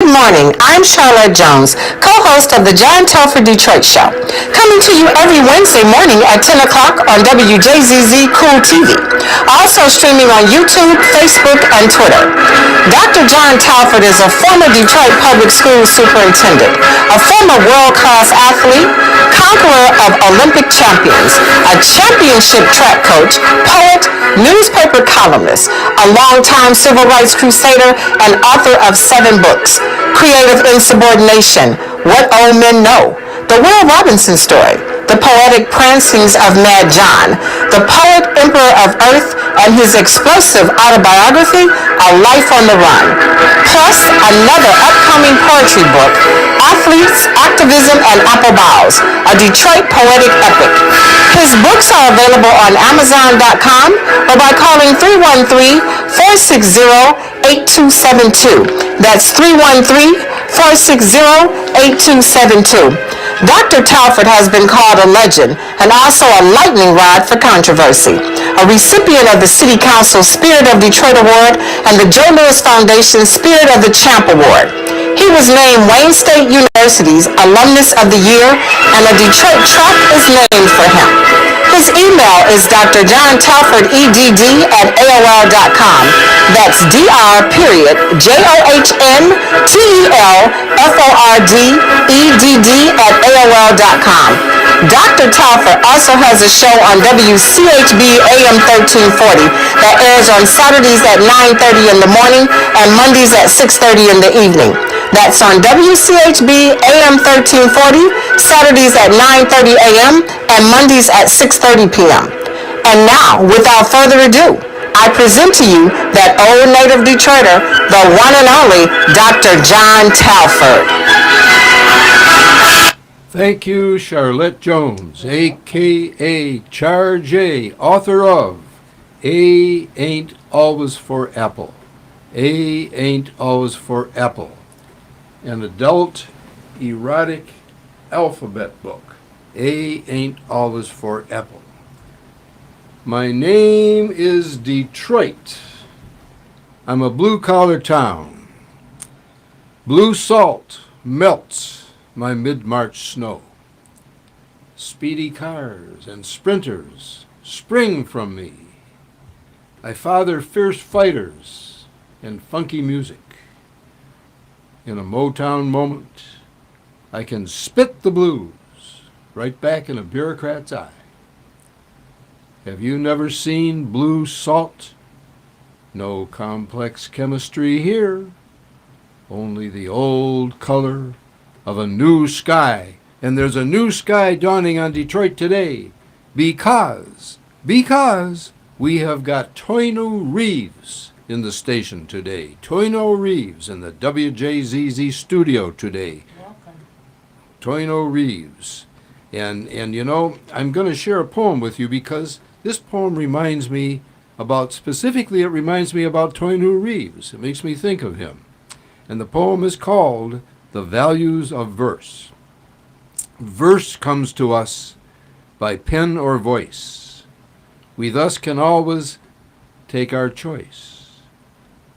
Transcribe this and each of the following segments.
Good morning. I'm Charlotte Jones, co-host of the John Telford Detroit Show, coming to you every Wednesday morning at 10 o'clock on WJZZ Cool TV. Also streaming on YouTube, Facebook, and Twitter. Dr. John Telford is a former Detroit Public Schools superintendent, a former world-class athlete, conqueror of Olympic champions, a championship track coach, poet, newspaper columnist, a longtime civil rights crusader, and author of 7 books. Creative Insubordination, What Old Men Know, The Will Robinson Story, The Poetic Prancings of Mad John, The Poet Emperor of Earth, and his explosive autobiography, A Life on the Run. Plus, another upcoming poetry book, Athletes, Activism, and Apple Boughs, a Detroit poetic epic. His books are available on Amazon.com or by calling 313-460-8272. That's 313-460-8272. Dr. Telford has been called a legend and also a lightning rod for controversy, a recipient of the City Council Spirit of Detroit Award and the Joe Louis Foundation Spirit of the Champ Award. He was named Wayne State University's Alumnus of the Year, and a Detroit track is named for him. His email is drjohntelfordedd@aol.com. That's dr.johntelfordedd@aol.com. Dr. Telford also has a show on WCHB AM 1340 that airs on Saturdays at 9:30 in the morning and Mondays at 6:30 in the evening. That's on WCHB AM 1340, Saturdays at 9:30 a.m. and Mondays at 6:30 p.m. And now, without further ado, I present to you that old native Detroiter, the one and only Dr. John Telford. Thank you, Charlotte Jones, a.k.a. Char J, author of A Ain't Always for Apple. A Ain't Always for Apple. An adult erotic alphabet book. A Ain't Always for Apple. My name is Detroit. I'm a blue-collar town. Blue salt melts my mid-March snow. Speedy cars and sprinters spring from me. I father fierce fighters and funky music. In a Motown moment, I can spit the blues right back in a bureaucrat's eye. Have you never seen blue salt? No complex chemistry here, only the old color of a new sky. And there's a new sky dawning on Detroit today because we have got Toino Reeves in the station today. Toino Reeves in the WJZZ studio today. Welcome. Toino Reeves. And you know, I'm going to share a poem with you because this poem reminds me about Toino Reeves. It makes me think of him. And the poem is called The Values of Verse. Verse comes to us by pen or voice. We thus can always take our choice.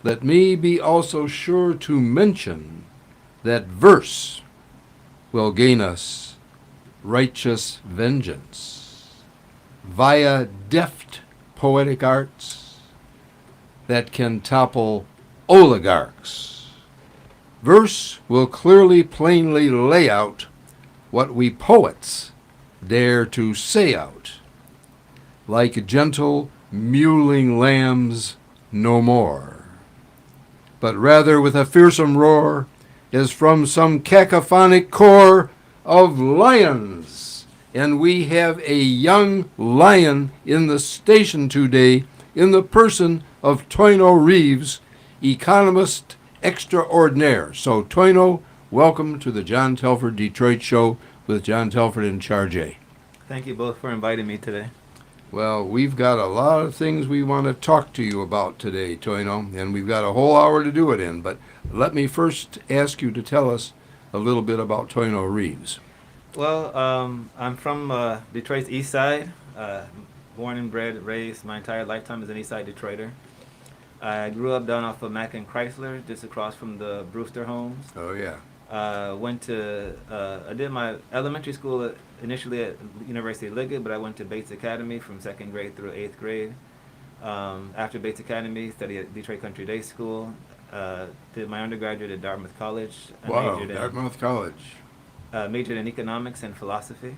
Let me be also sure to mention that verse will gain us righteous vengeance via deft poetic arts that can topple oligarchs. Verse will clearly, plainly lay out what we poets dare to say out, like gentle mewling lambs no more, but rather with a fearsome roar as from some cacophonic corps of lions. And we have a young lion in the station today in the person of Toino Reeves, economist extraordinaire. So Toino, welcome to the John Telford Detroit Show with John Telford and Char J. Thank you both for inviting me today. Well, we've got a lot of things we want to talk to you about today, Toino, and we've got a whole hour to do it in. But let me first ask you to tell us a little bit about Toino Reeves. Well, I'm from Detroit's East Side, born and bred, raised my entire lifetime as an East Side Detroiter. I grew up down off of Mack and Chrysler, just across from the Brewster homes. Oh, yeah. I did my elementary school initially at University of Liggett, but I went to Bates Academy from second grade through eighth grade. After Bates Academy, studied at Detroit Country Day School. Did my undergraduate at Dartmouth College. I Wow, Dartmouth College. Majored in economics and philosophy.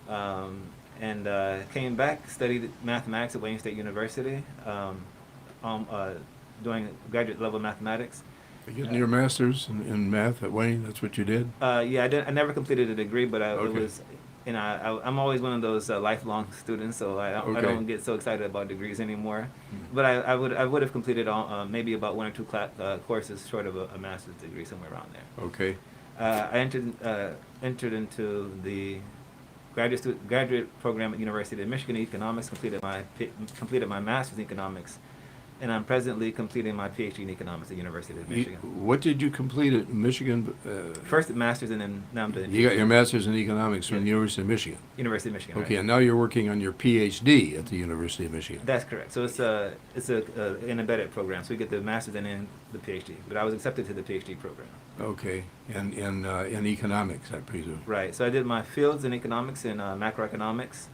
And came back, studied mathematics at Wayne State University, doing graduate level mathematics. Getting your master's in math at Wayne, that's what you did? Yeah, I never completed a degree, but it Okay. was, I'm always one of those lifelong students, so I Okay. don't get so excited about degrees anymore. Hmm. But I would have completed maybe about one or two courses short of a master's degree, somewhere around there. Okay. I entered into the graduate program at University of Michigan in economics, completed my master's in economics, and I'm presently completing my PhD in economics at University of Michigan. What did you complete at Michigan? First master's, and then now I'm doing You got your master's in economics from Yeah. the University of Michigan. University of Michigan. Okay, Right? and now you're working on your PhD at the University of Michigan. That's correct. So it's an embedded program. So we get the master's and then the PhD. But I was accepted to the PhD program. Okay, and in economics, I presume. Right. So I did my fields in economics and macroeconomics,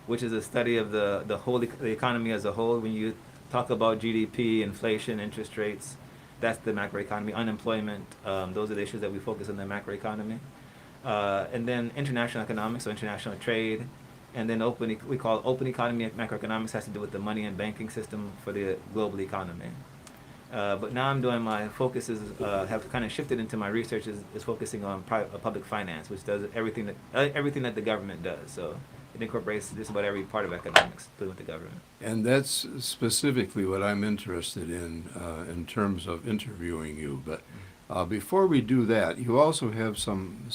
which is a study of the whole the economy as a whole. When you talk about GDP, inflation, interest rates, that's the macroeconomy. Unemployment, those are the issues that we focus on in the macroeconomy. And then international economics, so international trade, and then we call open economy macroeconomics, has to do with the money and banking system for the global economy. But now I'm doing my focuses have kind of shifted into my research is focusing on public finance, which does everything that the government does. So it incorporates just about every part of economics dealing with the government. And that's specifically what I'm interested in terms of interviewing you. But before we do that, you also have some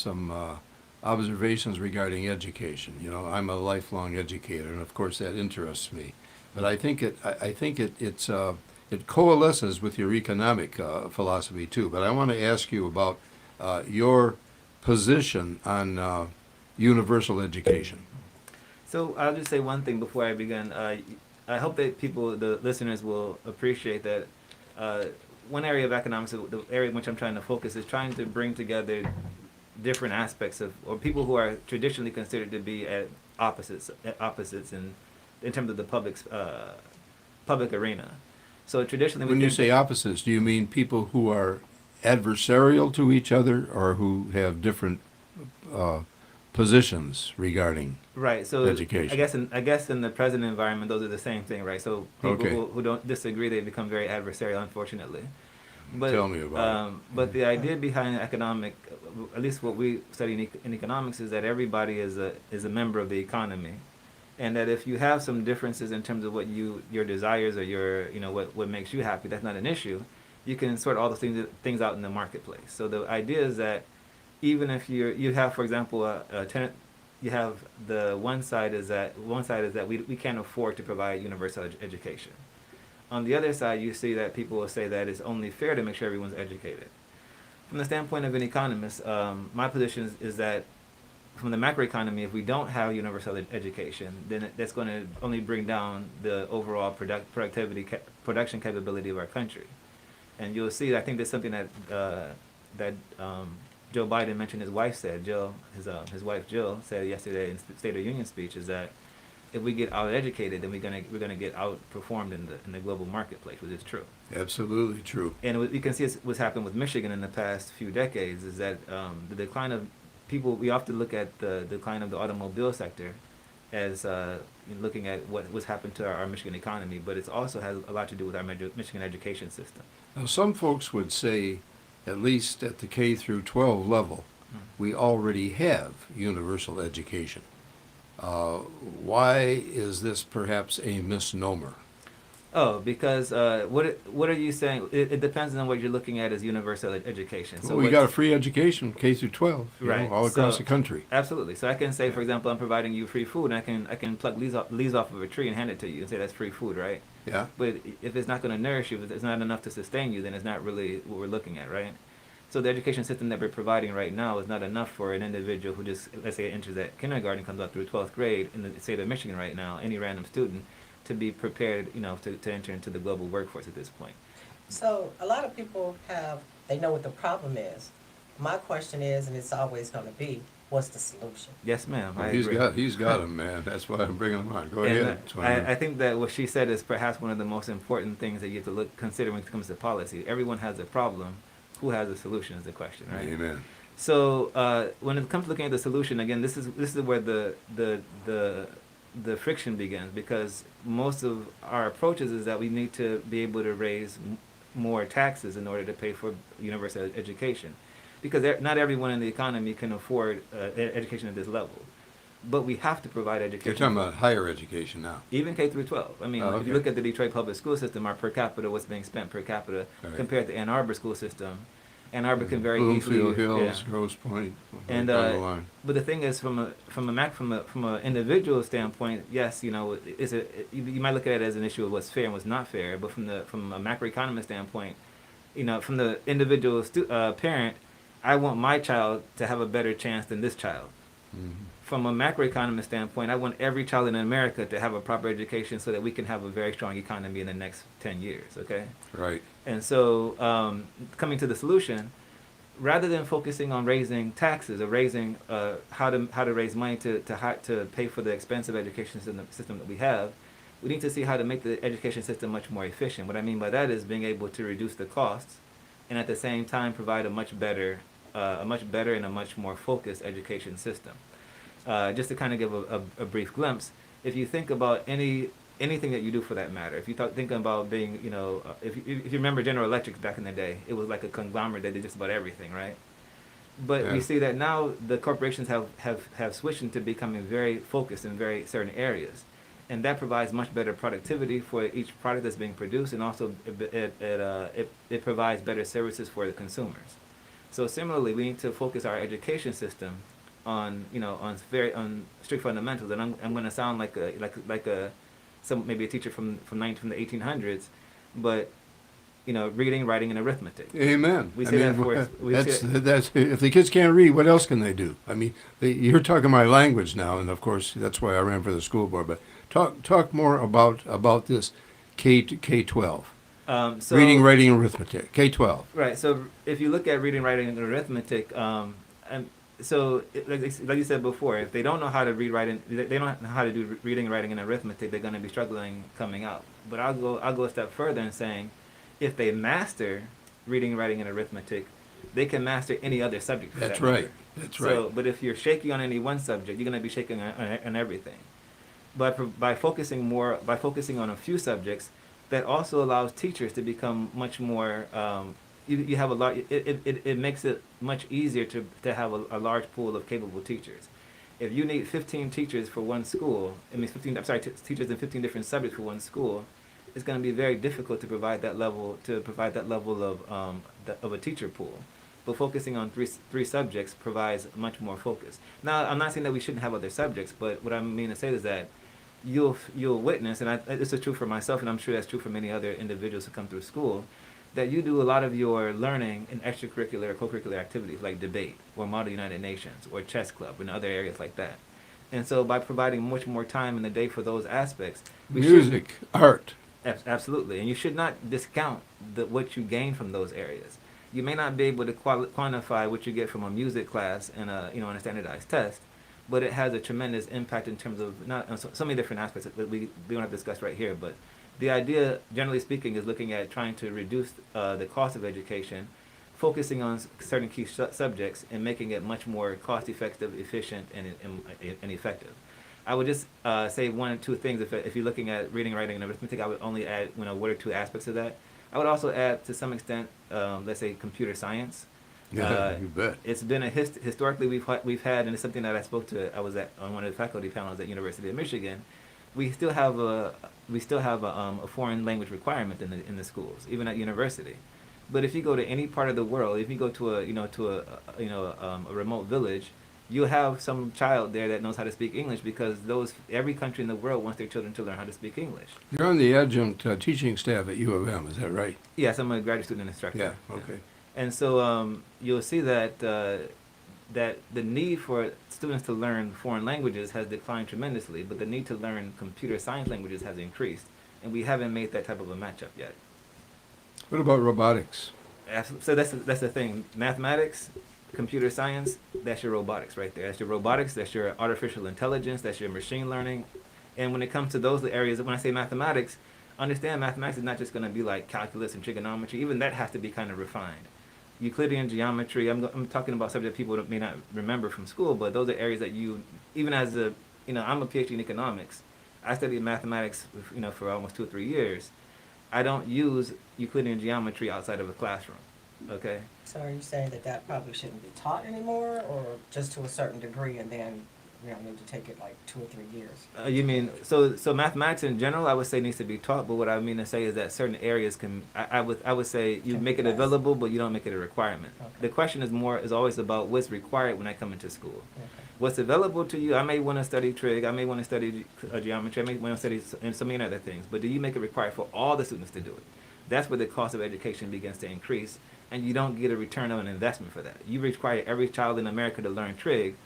observations regarding education. You know, I'm a lifelong educator, and of course that interests me. But I think it coalesces with your economic philosophy too. But I want to ask you about your position on universal education. So I'll just say one thing before I begin. I hope that the listeners, will appreciate that one area of economics, the area in which I'm trying to focus, is trying to bring together different aspects of, or people who are traditionally considered to be at opposites in terms of the public arena. So traditionally, When you say opposites, do you mean people who are adversarial to each other or who have different positions regarding right? So education? I guess in the present environment, those are the same thing, right? So people Okay. who don't disagree, they become very adversarial, unfortunately. But, Tell me about it. But the idea behind economic, at least what we study in economics, is that everybody is a member of the economy, and that if you have some differences in terms of what your desires or what makes you happy, that's not an issue. You can sort all those things out in the marketplace. So the idea is that even if you have, for example, a tenant, you have the one side is that we can't afford to provide universal education. On the other side, you see that people will say that it's only fair to make sure everyone's educated. From the standpoint of an economist, my position is that from the macroeconomy, if we don't have universal education, then that's going to only bring down the overall production capability of our country. And you'll see, I think that's something that Joe Biden mentioned. His wife said, his wife Jill said yesterday in State of the Union speech, is that if we get out-educated, then we're gonna get outperformed in the global marketplace, which is true. Absolutely true. And we can see what's happened with Michigan in the past few decades is that the decline of people. We often look at the decline of the automobile sector as looking at what's happened to our Michigan economy, but it also has a lot to do with our Michigan education system. Now, some folks would say, at least at the K through 12 level, we already have universal education. Why is this perhaps a misnomer? Oh, because what are you saying? It depends on what you're looking at as universal education. Well, we got a free education, K through 12, Right. all across So- the country. Absolutely. So I can say, for example, I'm providing you free food, and I can pluck leaves off of a tree and hand it to you and say that's free food, right? Yeah. But if it's not going to nourish you, if it's not enough to sustain you, then it's not really what we're looking at, right? So the education system that we're providing right now is not enough for an individual who just, let's say, enters at kindergarten, comes up through 12th grade in the state of Michigan right now, any random student, to be prepared, to enter into the global workforce at this point. So a lot of people they know what the problem is. My question is, and it's always going to be, what's the solution? Yes, ma'am. Well, I he's agree. got him, man. That's why I'm bringing him on. Go And ahead. I think that what she said is perhaps one of the most important things that you have to consider when it comes to policy. Everyone has a problem. Who has a solution is the question, right? Amen. So when it comes to looking at the solution, again, this is where the friction begins, because most of our approaches is that we need to be able to raise more taxes in order to pay for universal education, because not everyone in the economy can afford education at this level. But we have to provide education. You're talking about higher education now. Even K through 12. I mean, Oh, if you okay. look at the Detroit public school system, our per capita, what's being spent per capita, Right. compared to Ann Arbor school system, Ann Arbor can very Bloomfield easily. Hills, Grosse Pointe, And down the line. but the thing is, from a individual standpoint, yes, you might look at it as an issue of what's fair and what's not fair. But from a macroeconomist standpoint, from the individual parent, I want my child to have a better chance than this child. Mhm. From a macroeconomist standpoint, I want every child in America to have a proper education so that we can have a very strong economy in the next 10 years. Okay. Right. And so, coming to the solution, rather than focusing on raising taxes or raising how to raise money to pay for the expensive education system that we have, we need to see how to make the education system much more efficient. What I mean by that is being able to reduce the costs, and at the same time provide a much better and a much more focused education system. Just to kind of give a brief glimpse, if you think about anything that you do for that matter, if you think about being, if you remember General Electric back in the day, it was like a conglomerate that did just about everything, right? But Yeah. we see that now the corporations have switched into becoming very focused in very certain areas. And that provides much better productivity for each product that's being produced, and also it provides better services for the consumers. So similarly, we need to focus our education system on on strict fundamentals. And I'm going to sound like maybe a teacher from the 1800s, but reading, writing, and arithmetic. Amen. We say that for that's if the kids can't read, what else can they do? I mean, you're talking my language now, and of course that's why I ran for the school board. But talk more about this K-12. So Reading, writing, and arithmetic. K-12. Right. So if you look at reading, writing, and arithmetic, like you said before, if they don't know how to read, write, and they don't know how to do reading, writing, and arithmetic, they're going to be struggling coming out. But I'll go a step further in saying, if they master reading, writing, and arithmetic, they can master any other subject. That's right. That's right. So, but if you're shaky on any one subject, you're going to be shaky on everything. But by focusing on a few subjects, that also allows teachers to become much more. You have a lot. It makes it much easier to have a large pool of capable teachers. If you need 15 teachers for one school, teachers in 15 different subjects for one school, it's going to be very difficult to provide that level of a teacher pool. But focusing on three subjects provides much more focus. Now, I'm not saying that we shouldn't have other subjects, but what I mean to say is that you'll witness, and this is true for myself, and I'm sure that's true for many other individuals who come through school, that you do a lot of your learning in extracurricular or co-curricular activities like debate or Model United Nations or chess club and other areas like that. And so by providing much more time in the day for those aspects, Music, art. Absolutely, and you should not discount what you gain from those areas. You may not be able to quantify what you get from a music class and a standardized test, but it has a tremendous impact in terms of so many different aspects that we don't have to discuss right here. But the idea, generally speaking, is looking at trying to reduce the cost of education, focusing on certain key subjects, and making it much more cost-effective, efficient, and effective. I would just say one or two things. If you're looking at reading, writing, and arithmetic, I would only add one or two aspects of that. I would also add, to some extent, let's say computer science. Yeah, you bet. It's been historically we've had, and it's something that I was on one of the faculty panels at University of Michigan. We still have a foreign language requirement in the schools, even at university. But if you go to any part of the world, if you go to a remote village, you'll have some child there that knows how to speak English, because every country in the world wants their children to learn how to speak English. You're on the adjunct teaching staff at U of M, is that right? Yes, I'm a graduate student instructor. Yeah, okay. And so you'll see that that the need for students to learn foreign languages has declined tremendously, but the need to learn computer science languages has increased, and we haven't made that type of a matchup yet. What about robotics? So that's the thing. Mathematics, computer science, that's your robotics right there. That's your robotics, that's your artificial intelligence, that's your machine learning. And when it comes to those areas, when I say mathematics, understand mathematics is not just going to be like calculus and trigonometry. Even that has to be kind of refined. Euclidean geometry, I'm talking about subjects people may not remember from school, but those are areas that you, even as a, I'm a PhD in economics. I studied mathematics, for almost 2 or 3 years. I don't use Euclidean geometry outside of a classroom, okay? So are you saying that that probably shouldn't be taught anymore, or just to a certain degree, and then need to take it like 2 or 3 years? You mean, so mathematics in general, I would say needs to be taught, but what I mean to say is that certain areas I would say you Can make be it less. available, but you don't make it a requirement. Okay. The question is always about what's required when I come into school. Okay. What's available to you, I may want to study trig, I may want to study geometry, I may want to study and so many other things, but do you make it required for all the students to do it? That's where the cost of education begins to increase, and you don't get a return on an investment for that. You require every child in America to learn trig.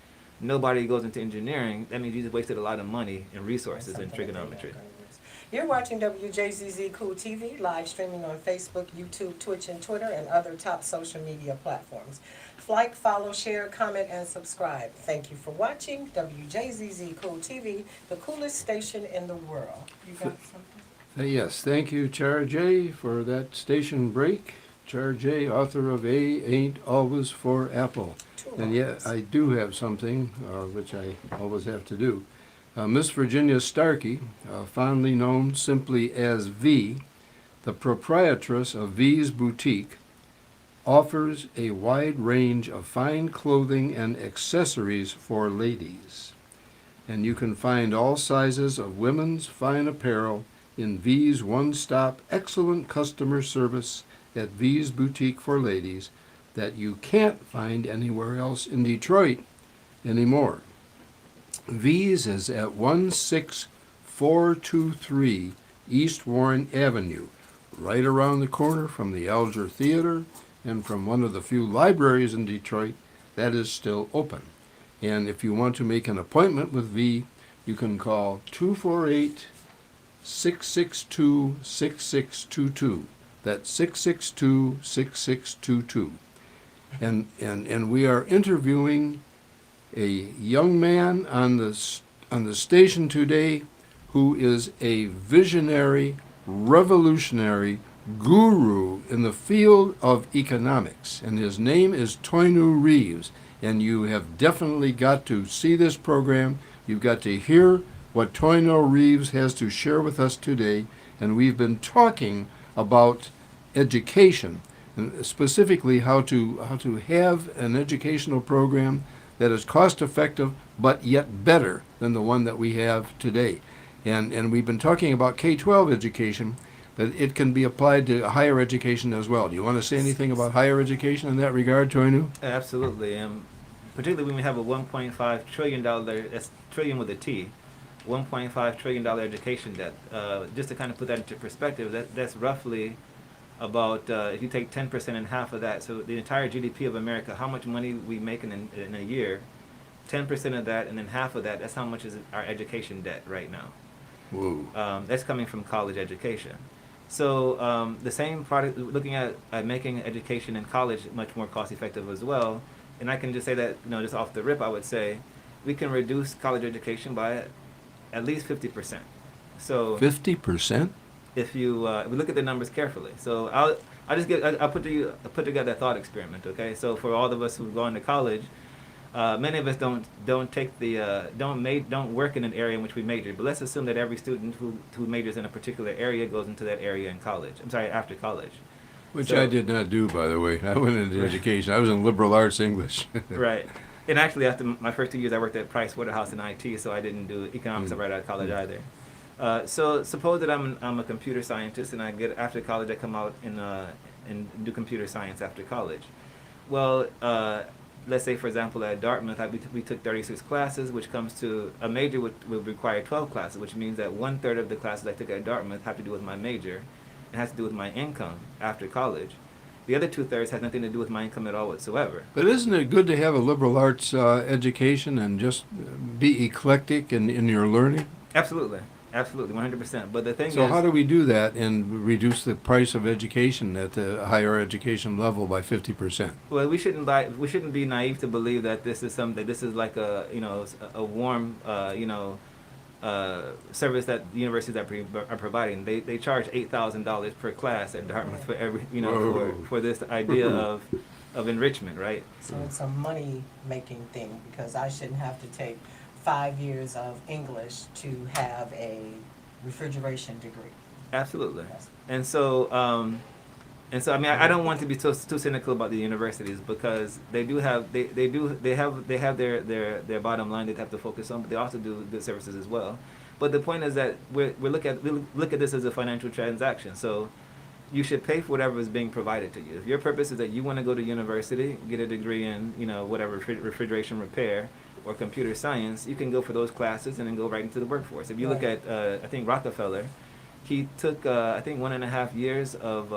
Nobody goes into engineering. That means you just wasted a lot of money and resources in Something that they're not trigonometry. gonna use. You're watching WJZZ Cool TV, live streaming on Facebook, YouTube, Twitch, and Twitter, and other top social media platforms. Like, follow, share, comment, and subscribe. Thank you for watching WJZZ Cool TV, the coolest station in the world. You got something? Yes, thank you, Char J, for that station break. Char J, author of A Ain't Always for Apple. And yet, I do have something, which I always have to do. Miss Virginia Starkey, fondly known simply as V, the proprietress of V's Boutique, offers a wide range of fine clothing and accessories for ladies. And you can find all sizes of women's fine apparel in V's one-stop excellent customer service at V's Boutique for Ladies that you can't find anywhere else in Detroit anymore. V's is at 16423 East Warren Avenue, right around the corner from the Alger Theater and from one of the few libraries in Detroit that is still open. And if you want to make an appointment with V, you can call 248-662-6622. That's 662-6622. And we are interviewing a young man on the station today who is a visionary, revolutionary guru in the field of economics, and his name is Toinu Reeves. And you have definitely got to see this program. You've got to hear what Toinu Reeves has to share with us today. And we've been talking about education, and specifically how to have an educational program that is cost effective but yet better than the one that we have today. And we've been talking about K-12 education, but it can be applied to higher education as well. Do you want to say anything about higher education in that regard, Toinu? Absolutely. Particularly when we have a $1.5 trillion, that's trillion with a T, $1.5 trillion education debt. Just to kind of put that into perspective, that's roughly about, if you take 10% and half of that, so the entire GDP of America, how much money we make in a year, 10% of that, and then half of that, that's how much is our education debt right now. Whoa. That's coming from college education. So the same product, looking at making education in college much more cost effective as well, and I can just say that, just off the rip, I would say we can reduce college education by at least 50%. So 50%? if we look at the numbers carefully. So I'll put together a thought experiment. Okay, so for all of us who've gone to college, many of us don't work in an area in which we majored. But let's assume that every student who majors in a particular area goes into that area in college. I'm sorry, after college. Which So- I did not do, by the way. I went into education. I was in liberal arts English. Right. And actually, after my first 2 years, I worked at Price Waterhouse in IT, so I didn't do economics right out of college either. So suppose that I'm a computer scientist, and after college I come out and do computer science after college. Well, let's say for example at Dartmouth we took 36 classes, which comes to a major would require 12 classes, which means that 1/3 of the classes I took at Dartmouth have to do with my major, and has to do with my income after college. The other 2/3 has nothing to do with my income at all whatsoever. But isn't it good to have a liberal arts education and just be eclectic in your learning? Absolutely, absolutely, 100%. But the thing So is, how do we do that and reduce the price of education at the higher education level by 50%? well, we shouldn't be naive to believe that this is something. This is like a warm service that the universities are providing. They charge $8,000 per class at Dartmouth for every for this idea of enrichment, right? So it's a money-making thing, because I shouldn't have to take 5 years of English to have a refrigeration degree. Absolutely. Yes. And so I mean, I don't want to be too cynical about the universities, because they have their bottom line they have to focus on, but they also do good services as well. But the point is that we look at this as a financial transaction. So you should pay for whatever is being provided to you. If your purpose is that you want to go to university, get a degree in whatever refrigeration repair or computer science, you can go for those classes and then go right into the workforce. If you look at I think Rockefeller, he took I think 1.5 years of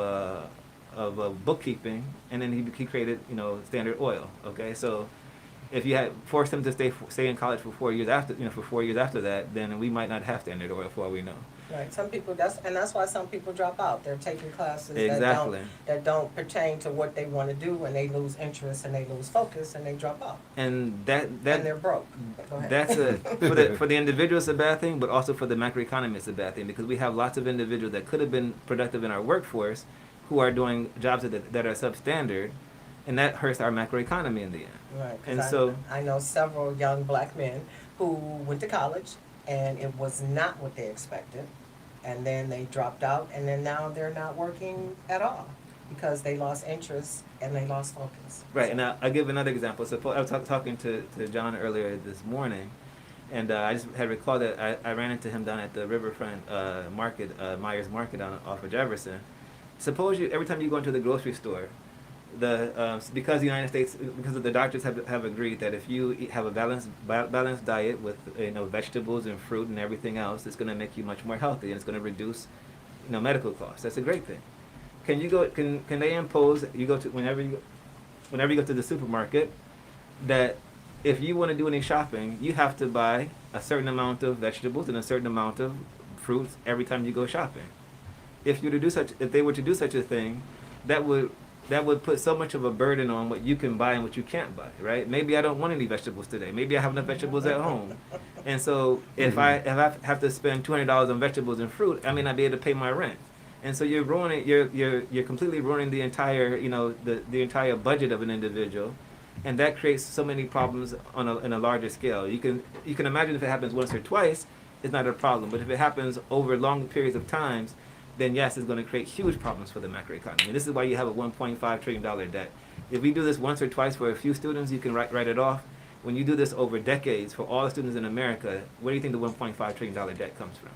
bookkeeping, and then he created Standard Oil. Okay, so if you had forced him to stay in college for 4 years after that, then we might not have Standard Oil for all we know. Right, some people, that's why some people drop out. They're taking classes Exactly. that don't pertain to what they want to do, and they lose interest and they lose focus and they drop out. And And they're broke. Go ahead. That's for the individual it's a bad thing, but also for the macroeconomy it's a bad thing, because we have lots of individuals that could have been productive in our workforce who are doing jobs that are substandard, and that hurts our macroeconomy in the end. Right, 'cause And so I know several young black men who went to college and it was not what they expected, and then they dropped out, and then now they're not working at all because they lost interest and they lost focus. right, and I'll give another example. Suppose I was talking to John earlier this morning, and I just had recalled that I ran into him down at the Riverfront Market, Myers Market off of Jefferson. Suppose every time you go into the grocery store, because the United States, because the doctors have agreed that if you have a balanced diet with vegetables and fruit and everything else, it's going to make you much more healthy, and it's going to reduce medical costs. That's a great thing. Can they impose whenever you go to the supermarket, that if you want to do any shopping, you have to buy a certain amount of vegetables and a certain amount of fruits every time you go shopping? If they were to do such a thing, that would put so much of a burden on what you can buy and what you can't buy, right? Maybe I don't want any vegetables today. Maybe I have enough vegetables at home. And so if I have to spend $200 on vegetables and fruit, I may not be able to pay my rent. And so you're completely ruining the entire, the entire budget of an individual. And that creates so many problems in a larger scale. You can imagine if it happens once or twice, it's not a problem. But if it happens over long periods of times, then yes, it's going to create huge problems for the macroeconomy. And this is why you have a $1.5 trillion debt. If we do this once or twice for a few students, you can write it off. When you do this over decades for all the students in America, where do you think the $1.5 trillion debt comes from?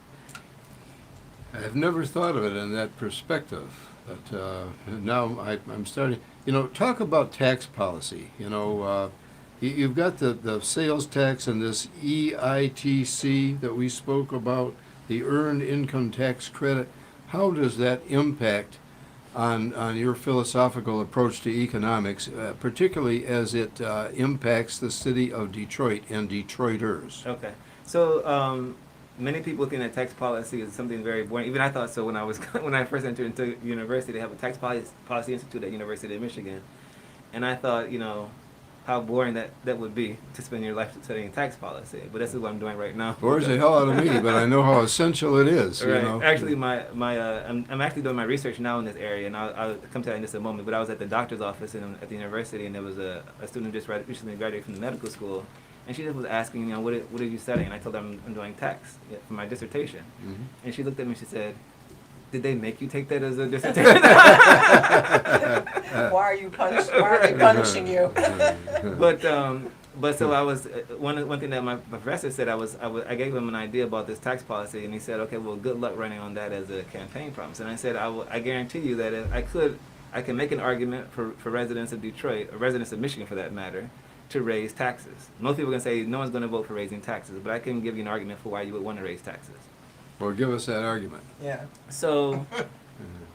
I've never thought of it in that perspective, but now I'm starting. Talk about tax policy. You've got the sales tax and this EITC that we spoke about, the Earned Income Tax Credit. How does that impact on your philosophical approach to economics, particularly as it impacts the city of Detroit and Detroiters? Okay, so many people think that tax policy is something very boring. Even I thought so when I first entered into university. They have a tax policy institute at University of Michigan, and I thought, how boring that would be to spend your life studying tax policy. But this is what I'm doing right now. Bores the hell out of me, but I know how essential it is. Right. Actually, I'm actually doing my research now in this area, and I'll come to that in just a moment. But I was at the doctor's office at the university, and there was a student just recently graduated from the medical school, and she just was asking, what are you studying? And I told her I'm doing tax for my dissertation. Mm-hmm. And she looked at me and she said, "Did they make you take that as a dissertation?" Why are they punishing you? But so I was one thing that my professor said, I gave him an idea about this tax policy, and he said, "Okay, well, good luck running on that as a campaign promise." And I said, I guarantee you that if I can make an argument for residents of Detroit, or residents of Michigan for that matter, to raise taxes. Most people are going to say no one's going to vote for raising taxes, but I can give you an argument for why you would want to raise taxes. Well, give us that argument. Yeah. So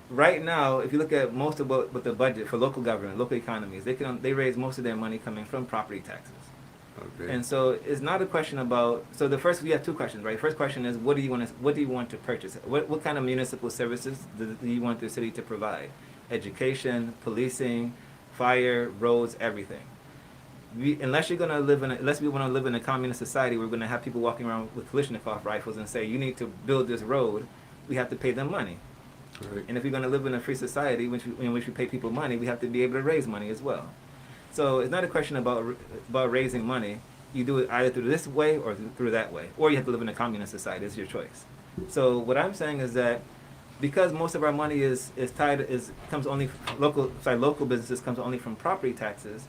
right now, if you look at most of what the budget for local government, local economies, they raise most of their money coming from property taxes. Okay. And so it's not a question about. So the first we have two questions, right? First question is what do you want to purchase? What kind of municipal services do you want the city to provide? Education, policing, fire, roads, everything. Unless we want to live in a communist society, we're going to have people walking around with Kalashnikov rifles and say you need to build this road. We have to pay them money. Right. And if we're going to live in a free society in which we pay people money, we have to be able to raise money as well. So it's not a question about raising money. You do it either through this way or through that way, or you have to live in a communist society. It's your choice. So what I'm saying is that because most of our money comes only from local businesses comes only from property taxes,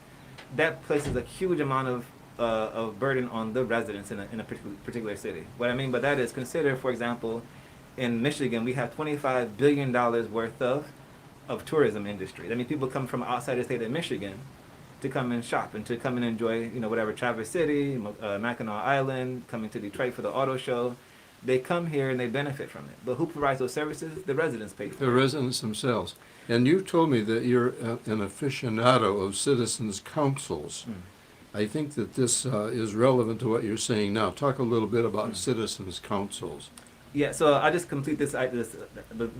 that places a huge amount of burden on the residents in a particular city. What I mean by that is consider, for example, in Michigan we have $25 billion worth of tourism industry. I mean, people come from outside the state of Michigan to come and shop and to come and enjoy, whatever, Traverse City, Mackinac Island, coming to Detroit for the auto show. They come here and they benefit from it. But who provides those services? The residents pay for it. The residents themselves. And you told me that you're an aficionado of citizens' councils. I think that this is relevant to what you're saying now. Talk a little bit about citizens' councils. Yeah, so I'll just complete the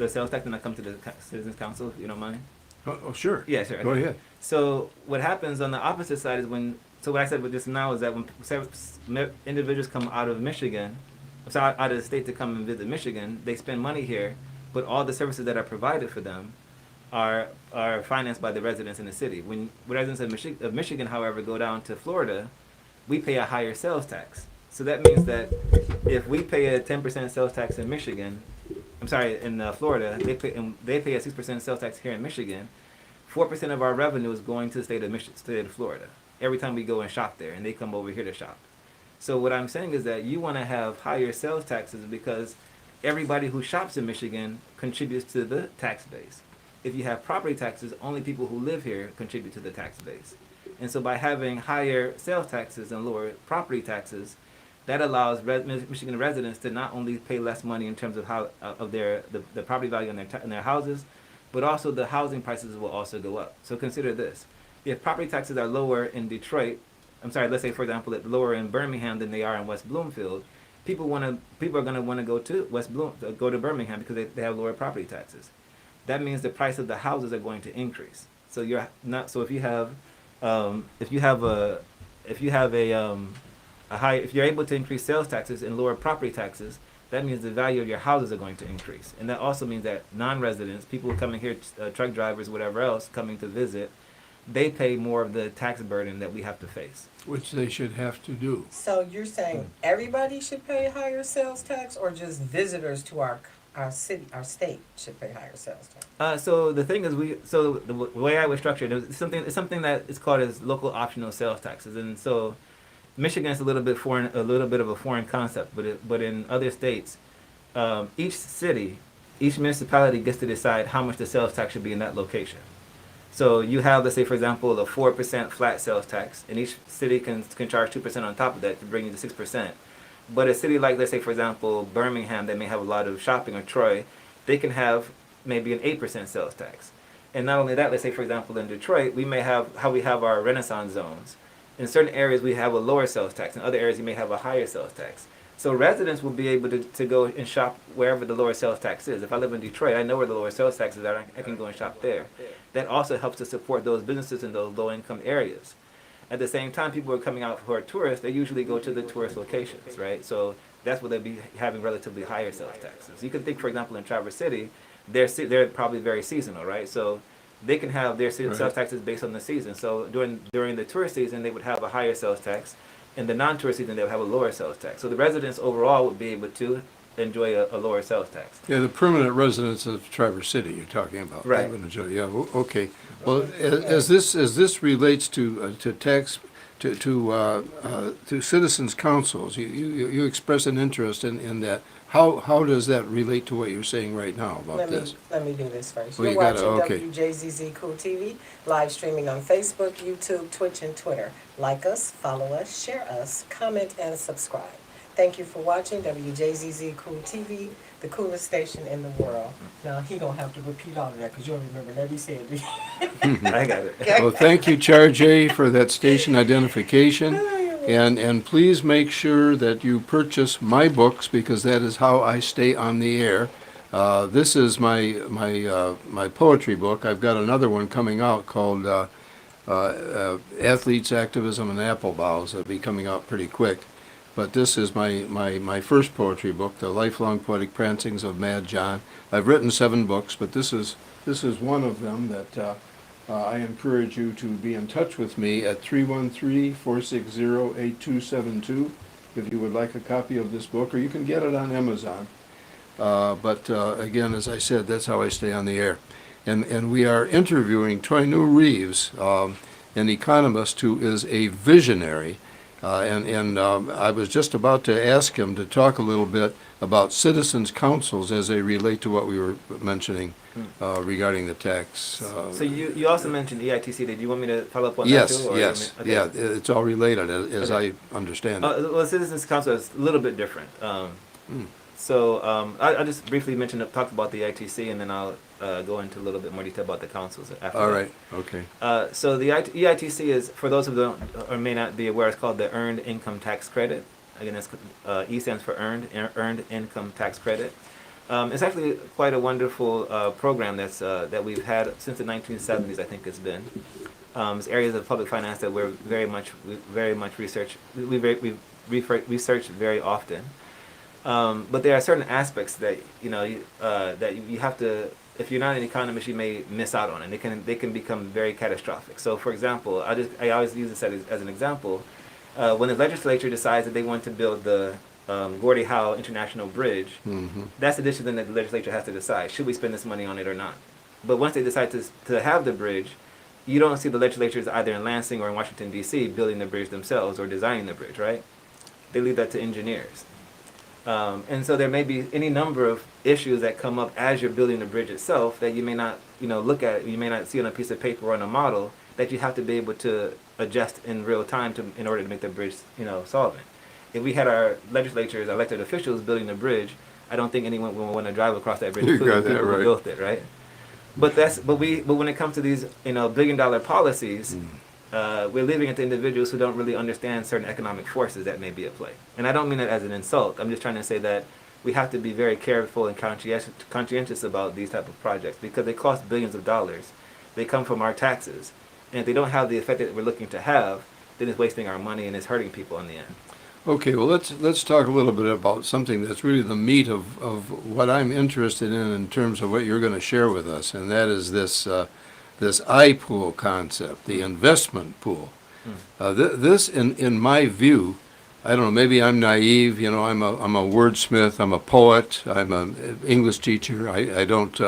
sales tax and I'll come to the Citizens Council, if you don't mind. Oh, sure. Yeah, sure. Go ahead. So what happens on the opposite side is so what I said with this now is that when individuals come out of Michigan, out of the state to come and visit Michigan, they spend money here, but all the services that are provided for them are financed by the residents in the city. When residents of Michigan, however, go down to Florida, we pay a higher sales tax. So that means that if we pay a 10% sales tax in Michigan, in Florida, they pay a 6% sales tax here in Michigan. 4% of our revenue is going to the state of Florida every time we go and shop there, and they come over here to shop. So what I'm saying is that you want to have higher sales taxes because everybody who shops in Michigan contributes to the tax base. If you have property taxes, only people who live here contribute to the tax base. And so by having higher sales taxes and lower property taxes, that allows Michigan residents to not only pay less money in terms of the property value in their houses, but also the housing prices will also go up. So consider this: if property taxes are lower in Detroit, let's say for example, it's lower in Birmingham than they are in West Bloomfield, people are going to want to go to Birmingham because they have lower property taxes. That means the price of the houses are going to increase. So if you're able to increase sales taxes and lower property taxes, that means the value of your houses are going to increase. And that also means that non-residents, people coming here, truck drivers, whatever else, coming to visit, they pay more of the tax burden that we have to face. Which they should have to do. So you're saying everybody should pay higher sales tax, or just visitors to our city, our state should pay higher sales tax? So the thing is, the way I would structure it is something that is called as local optional sales taxes, and so Michigan is a little bit of a foreign concept, but in other states, each municipality gets to decide how much the sales tax should be in that location. So you have, let's say, for example, a 4% flat sales tax, and each city can charge 2% on top of that to bring you to 6%. But a city like, let's say, for example, Birmingham, that may have a lot of shopping, or Troy, they can have maybe an 8% sales tax. And not only that, let's say, for example, in Detroit, we may have our Renaissance zones. In certain areas, we have a lower sales tax. In other areas, you may have a higher sales tax. So residents will be able to go and shop wherever the lower sales tax is. If I live in Detroit, I know where the lower sales taxes are. I can go and shop there. That also helps to support those businesses in those low-income areas. At the same time, people who are coming out who are tourists, they usually go to the tourist locations, right? So that's where they'll be having relatively higher sales taxes. You can think, for example, in Traverse City, they're probably very seasonal, right? So they can have their sales taxes based on the season. So during the tourist season, they would have a higher sales tax. In the non-tourist season, they would have a lower sales tax. So the residents overall would be able to enjoy a lower sales tax. Yeah, the permanent residents of Traverse City you're talking about. Right. They would enjoy, yeah, okay. Well, as this relates to tax, to citizens' councils, you express an interest in that. How does that relate to what you're saying right now about this? Let me do this first. Well, You're watching okay. WJZZ Cool TV, live streaming on Facebook, YouTube, Twitch, and Twitter. Like us, follow us, share us, comment, and subscribe. Thank you for watching WJZZ Cool TV, the coolest station in the world. Now, he gonna have to repeat all of that, because you don't remember that he said it. I got it. Well, thank you, Char J, for that station identification. And please make sure that you purchase my books, because that is how I stay on the air. This is my poetry book. I've got another one coming out called Athletes, Activism, and Apple Boughs. That'll be coming out pretty quick. But this is my first poetry book, The Lifelong Poetic Prancings of Mad John. I've written 7 books, but this is one of them that I encourage you to be in touch with me at 313-460-8272 if you would like a copy of this book, or you can get it on Amazon. But again, as I said, that's how I stay on the air. And we are interviewing Toynu Reeves, an economist who is a visionary. I was just about to ask him to talk a little bit about citizens' councils as they relate to what we were mentioning regarding the tax. So you also mentioned EITC. Did you want me to follow up on Yes, that too? Or yes, okay. yeah, it's all related as Okay. I understand it. Well, Citizens Council is a little bit different. So I just briefly talked about the EITC, and then I'll go into a little bit more detail about the councils after All that. right, okay. So the EITC is, for those who don't or may not be aware, it's called the Earned Income Tax Credit. Again, that's, E stands for Earned Income Tax Credit. It's actually quite a wonderful program that we've had since the 1970s. I think it's been. It's areas of public finance that we're very much research. We research very often. But there are certain aspects that that you have to. If you're not an economist, you may miss out on, and they can become very catastrophic. So, for example, I always use this as an example. When the legislature decides that they want to build the Gordie Howe International Bridge, that's the decision that the legislature has to decide: should we spend this money on it or not? But once they decide to have the bridge, you don't see the legislatures either in Lansing or in Washington D.C. building the bridge themselves or designing the bridge, right? They leave that to engineers. And so there may be any number of issues that come up as you're building the bridge itself that you may not, look at, you may not see on a piece of paper or on a model, that you have to be able to adjust in real time in order to make the bridge, solvent. If we had our legislatures, elected officials building the bridge, I don't think anyone would want to drive across that bridge. You got that People who right. built it, right? But when it comes to these, billion-dollar policies, we're leaving it to individuals who don't really understand certain economic forces that may be at play. And I don't mean that as an insult. I'm just trying to say that we have to be very careful and conscientious about these type of projects, because they cost billions of dollars. They come from our taxes. And if they don't have the effect that we're looking to have, then it's wasting our money and it's hurting people in the end. Okay, well, let's talk a little bit about something that's really the meat of what I'm interested in terms of what you're going to share with us, and that is this I-pool concept, the investment pool. This, in my view, I don't know, maybe I'm naive, I'm a wordsmith, I'm a poet, I'm an English teacher, I don't,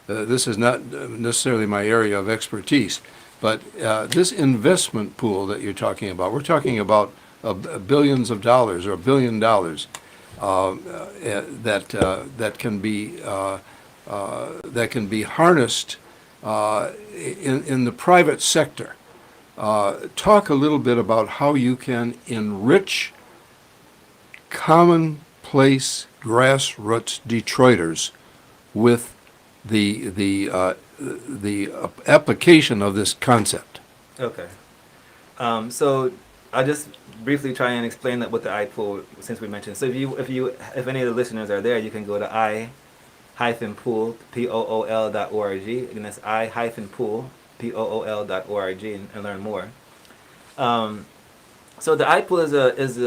this is not necessarily my area of expertise, but this investment pool that you're talking about, we're talking about billions of dollars or $1 billion that can be harnessed in the private sector. Talk a little bit about how you can enrich commonplace grassroots Detroiters with the application of this concept. Okay. So I'll just briefly try and explain that with the iPool, since we mentioned. So if any of the listeners are there, you can go to I-pool, POOL.org, and that's I-pool, POOL.org, and learn more. So the iPool is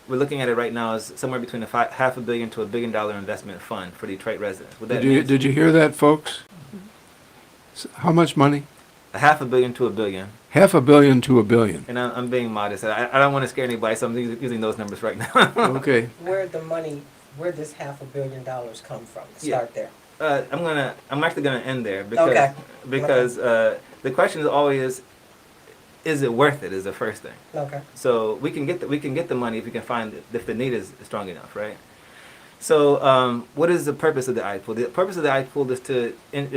we're looking at it right now as somewhere between $500 million to $1 billion investment fund for Detroit residents. What that means, Did you hear that, folks? How much money? $500 million to $1 billion. $500 million to $1 billion. And I'm being modest. I don't want to scare anybody, so I'm using those numbers right now. Okay. Where this $500 million come from? Start there. I'm actually gonna end there Okay. because the question is always, is it worth it? Is the first thing. Okay. So we can get the money if we can find it, if the need is strong enough, right? So what is the purpose of the iPool? The purpose of the iPool is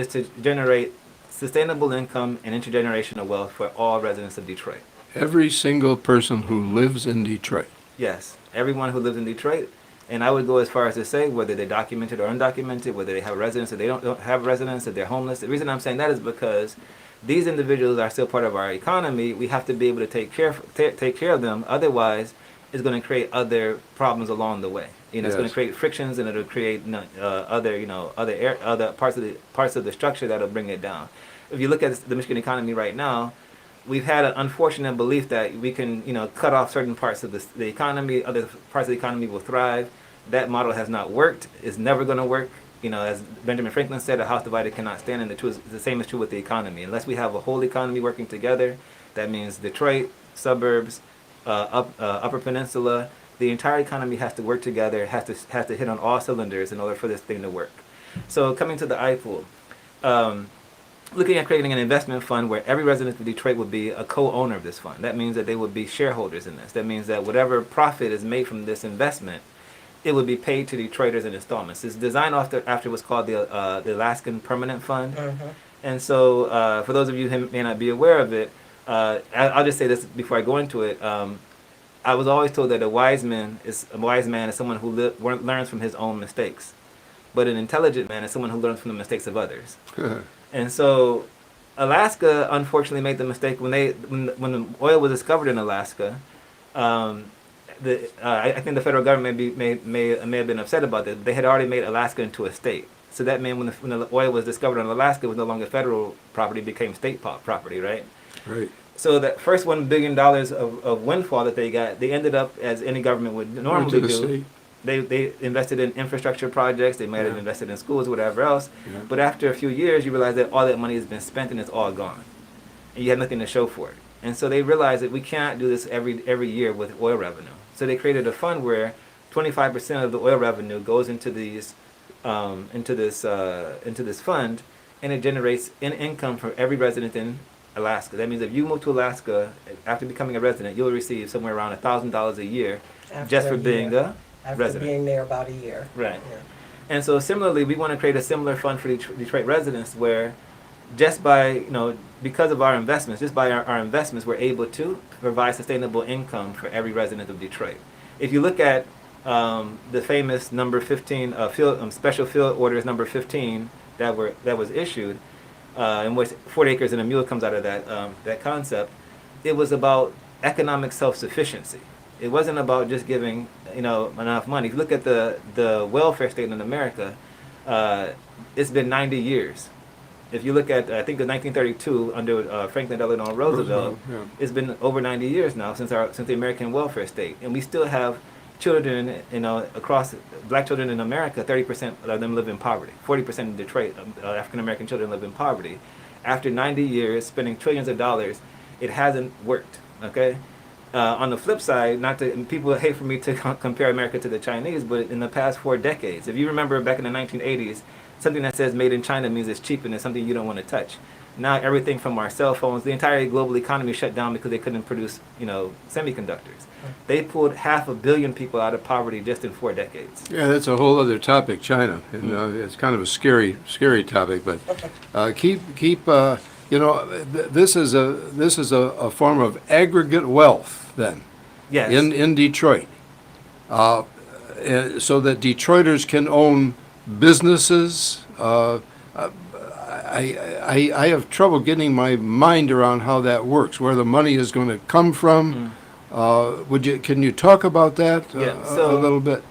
to generate sustainable income and intergenerational wealth for all residents of Detroit. Every single person who lives in Detroit. Yes, everyone who lives in Detroit, And I would go as far as to say whether they're documented or undocumented, whether they have residence or they don't have residence, if they're homeless. The reason I'm saying that is because these individuals are still part of our economy. We have to be able to take care of them. Otherwise, it's going to create other problems along the way. You know, it's going to create frictions, and it'll create other parts of the structure that'll bring it down. If you look at the Michigan economy right now, we've had an unfortunate belief that we can, cut off certain parts of the economy, other parts of the economy will thrive. That model has not worked. It's never going to work. As Benjamin Franklin said, a house divided cannot stand, and the same is true with the economy. Unless we have a whole economy working together, that means Detroit, suburbs, Upper Peninsula, the entire economy has to work together, has to hit on all cylinders in order for this thing to work. So coming to the iPool, looking at creating an investment fund where every resident of Detroit would be a co-owner of this fund. That means that they would be shareholders in this. That means that whatever profit is made from this investment, it would be paid to Detroiters in installments. It's designed after what's called the Alaskan Permanent Fund. Mm-hmm. And so for those of you who may not be aware of it, I'll just say this before I go into it. I was always told that a wise man is someone who learns from his own mistakes, but an intelligent man is someone who learns from the mistakes of others. And so, Alaska unfortunately made the mistake when the oil was discovered in Alaska. I think the federal government may have been upset about this. They had already made Alaska into a state, so that meant when the oil was discovered in Alaska, it was no longer federal property; it became state property, right? Right. So that first $1 billion of windfall that they got, they ended up, as any government would normally do, they invested in infrastructure projects, they might have invested in schools, whatever else. Yeah. But after a few years, you realize that all that money has been spent and it's all gone. And you have nothing to show for it. And so they realized that we can't do this every year with oil revenue. So they created a fund where 25% of the oil revenue goes into this fund, and it generates income for every resident in Alaska. That means if you move to Alaska after becoming a resident, you'll receive somewhere around $1,000 a year just for being a resident. Being there about a year. Right. Yeah. And so similarly, we want to create a similar fund for Detroit residents where just by, because of our investments, our investments, we're able to provide sustainable income for every resident of Detroit. If you look at the famous number 15, special field orders number 15 that was issued, in which 40 acres and a mule comes out of that concept, it was about economic self-sufficiency. It wasn't about just giving enough money. If you look at the welfare state in America, it's been 90 years. If you look at, I think, in 1932 under Franklin Delano Roosevelt, it's been over 90 years now since the American welfare state, and we still have children, across black children in America. 30% of them live in poverty. 40% in Detroit, African American children live in poverty. After 90 years, spending trillions of dollars, it hasn't worked. Okay. On the flip side, people hate for me to compare America to the Chinese, but in the past 4 decades, if you remember back in the 1980s, something that says made in China means it's cheap and it's something you don't want to touch. Now everything from our cell phones, the entire global economy shut down because they couldn't produce, semiconductors. They pulled 500 million people out of poverty just in 4 decades. Yeah, that's a whole other topic, China, and it's kind of a scary topic. But this is a form of aggregate wealth then. Yes. In Detroit, so that Detroiters can own businesses. I have trouble getting my mind around how that works, where the money is going to come from. Can you talk about that a little bit?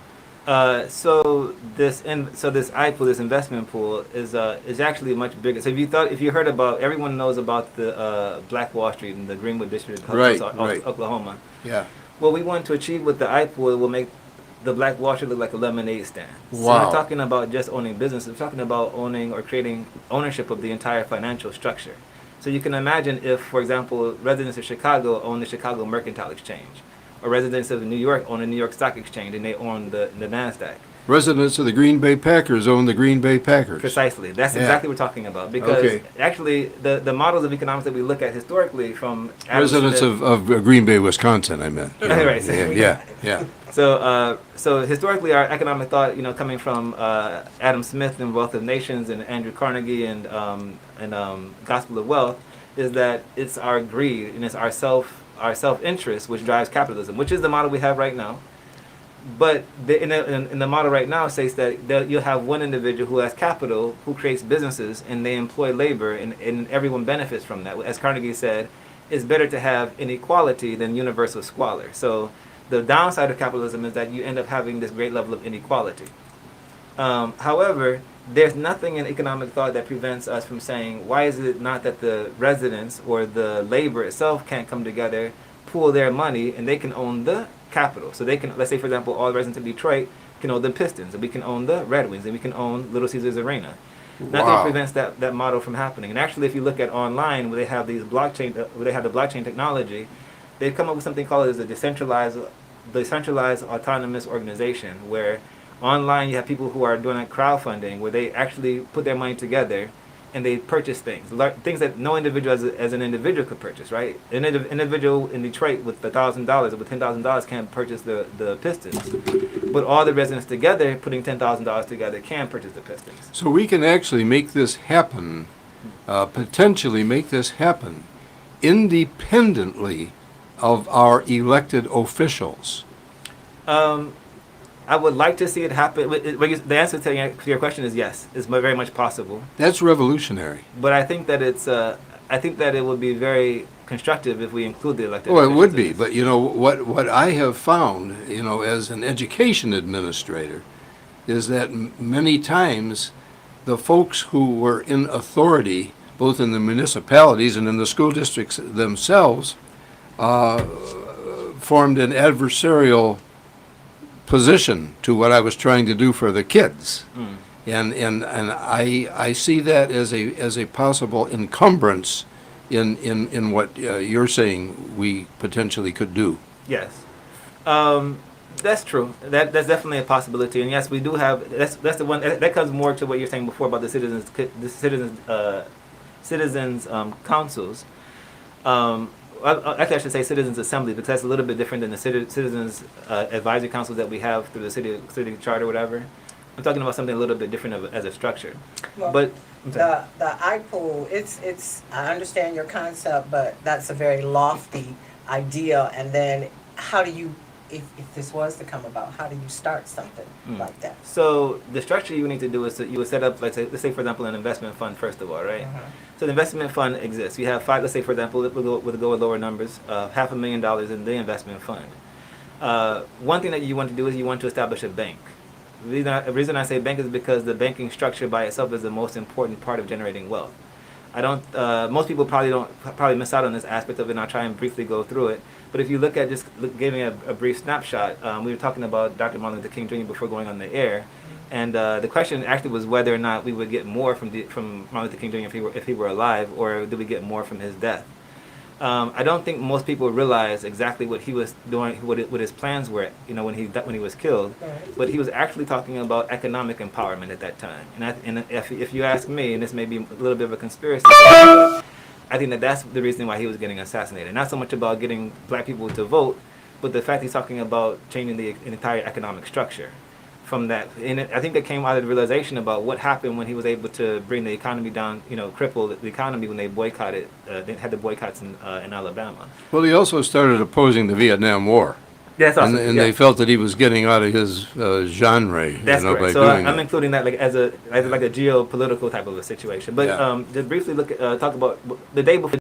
So this iPool, this investment pool, is actually much bigger. So if you heard about, everyone knows about the Black Wall Street in the Greenwood District of Oklahoma. Yeah. What we want to achieve with the iPool will make the Black Wall Street look like a lemonade stand. Wow. So we're not talking about just owning business. We're talking about owning or creating ownership of the entire financial structure. So you can imagine if, for example, residents of Chicago own the Chicago Mercantile Exchange, or residents of New York own the New York Stock Exchange, and they own the NASDAQ. Residents of the Green Bay Packers own the Green Bay Packers. Precisely. That's exactly what we're talking about. Because actually, the models of economics that we look at historically from Adam residents Smith, of Green Bay, Wisconsin, I meant. Right. Yeah. So historically, our economic thought, coming from Adam Smith and Wealth of Nations and Andrew Carnegie and Gospel of Wealth, is that it's our greed and it's our self-interest which drives capitalism, which is the model we have right now. But in the model right now states that you'll have one individual who has capital, who creates businesses, and they employ labor, and everyone benefits from that. As Carnegie said, it's better to have inequality than universal squalor. So the downside of capitalism is that you end up having this great level of inequality. However, there's nothing in economic thought that prevents us from saying, why is it not that the residents or the labor itself can't come together, pool their money, and they can own the capital? So they can, let's say, for example, all the residents of Detroit can own the Pistons, and we can own the Red Wings, and we can own Little Caesars Arena. Nothing Wow. prevents that model from happening. And actually, if you look at online, where they have these where they have the blockchain technology, they've come up with something called as a decentralized autonomous organization, where online you have people who are doing like crowdfunding, where they actually put their money together and they purchase things that no individual as an individual could purchase, right? An individual in Detroit with $1,000 or with $10,000 can't purchase the Pistons, but all the residents together putting $10,000 together can purchase the Pistons. So we can actually make this happen, potentially make this happen, independently of our elected officials. I would like to see it happen. The answer to your question is yes. It's very much possible. That's revolutionary. But I think that I think that it would be very constructive if we include the elected Well, it officials would in be, this. but you know, what I have found, you know, as an education administrator, is that many times the folks who were in authority, both in the municipalities and in the school districts themselves, formed an adversarial position to what I was trying to do for the kids. And I see that as a possible encumbrance in what you're saying we potentially could do. Yes, that's true. That's definitely a possibility. And yes, we do have. That's the one that comes more to what you're saying before about the citizens councils. Actually, I should say citizens assembly, because that's a little bit different than the citizens advisory councils that we have through the city charter, whatever. I'm talking about something a little bit different as a structure. Well, But the iPool, it's I understand your concept, but that's a very lofty idea. And then how do you, if this was to come about, how do you start something like that? So the structure you need to do is that you would set up, let's say for example, an investment fund first of all, right? So the investment fund exists. You have five. Let's say for example, we'll go with lower numbers, $500,000 in the investment fund. One thing that you want to do is you want to establish a bank. The reason I say bank is because the banking structure by itself is the most important part of generating wealth. I don't. Most people probably miss out on this aspect of it, and I'll try and briefly go through it. But if you look at giving a brief snapshot, we were talking about Dr. Martin Luther King Jr. before going on the air, and the question actually was whether or not we would get more from Martin Luther King Jr. if he were alive, or did we get more from his death? I don't think most people realize exactly what he was doing, what his plans were, you know, when he was killed. Right. But he was actually talking about economic empowerment at that time. And if you ask me, and this may be a little bit of a conspiracy, but I think that's the reason why he was getting assassinated. Not so much about getting black people to vote, but the fact he's talking about changing the entire economic structure. From that, and I think it came out of the realization about what happened when he was able to bring the economy down, you know, cripple the economy when they boycotted, they had the boycotts in Alabama. Well, he also started opposing the Vietnam War. That's awesome. And they felt that he was getting out of his genre, That's by correct. So doing I'm that. including that like as a geopolitical type of a situation. But Yeah. just briefly talk about the day before.